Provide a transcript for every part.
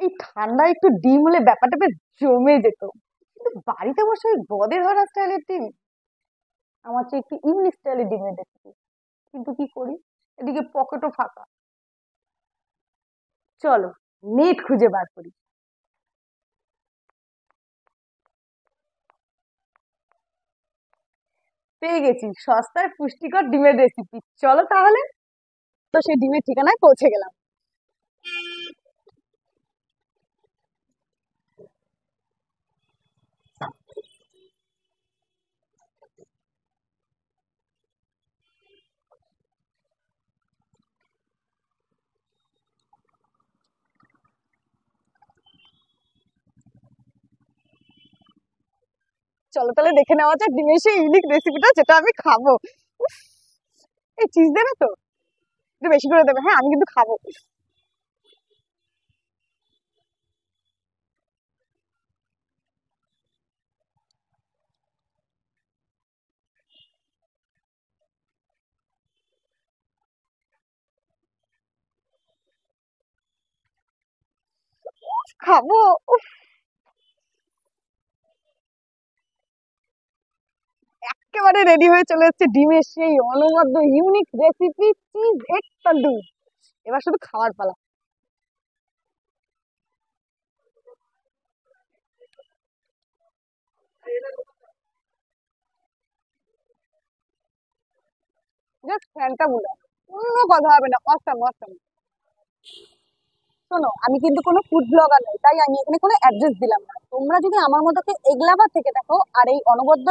এই ঠান্ডায় একটু ডিম হলে ব্যাপারটা বেশ জমে যেত। কিন্তু বাড়িতে বসে ওই গদে ধরা স্টাইলের ডিম, আমার চেয়ে একটু ইউনিক স্টাইলের ডিমের রেসিপি। কিন্তু কি করি, এদিকে পকেটও ফাঁকা। চলো নেট খুঁজে বার করি। পেয়ে গেছি সস্তায় পুষ্টিকর ডিমের রেসিপি, চলো তাহলে। তো সেই ডিমের ঠিকানায় পৌঁছে গেলাম। চলো তাহলে দেখে নেওয়া যাক ডিমের সেই ইউনিক রেসিপিটা যেটা আমি খাবো। উফ, এই চিজ দেবে তো? একটু বেশি করে দেবে, হ্যাঁ আমি কিন্তু খাবো। খাবো। উফ, একেবারে রেডি হয়ে চলে এসেছে ডিমের সেই অনবদ্য ইউনিক রেসিপি, চিজ এগ তন্দুর। এবার শুধু খাওয়ার পালা। জাস্ট ফ্যান্টাবুলাস, কোনো কথা হবে না, অসাম অসাম। শোনো, আমি কিন্তু কোনো ফুড ব্লগার নই, তাই আমি এখানে কোনো অ্যাড্রেস দিলাম না। তোমরা যদি আমার মতো এগ লাভার থেকে থাকো আর এই অনবদ্য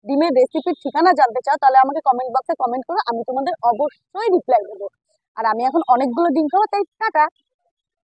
ডিমের রেসিপির ঠিকানা জানতে চাও, তাহলে আমাকে কমেন্ট বক্সে কমেন্ট করো, আমি তোমাদের অবশ্যই রিপ্লাই দেবো। আর আমি এখন অনেকগুলো ডিম খাবো, তাই টাটা।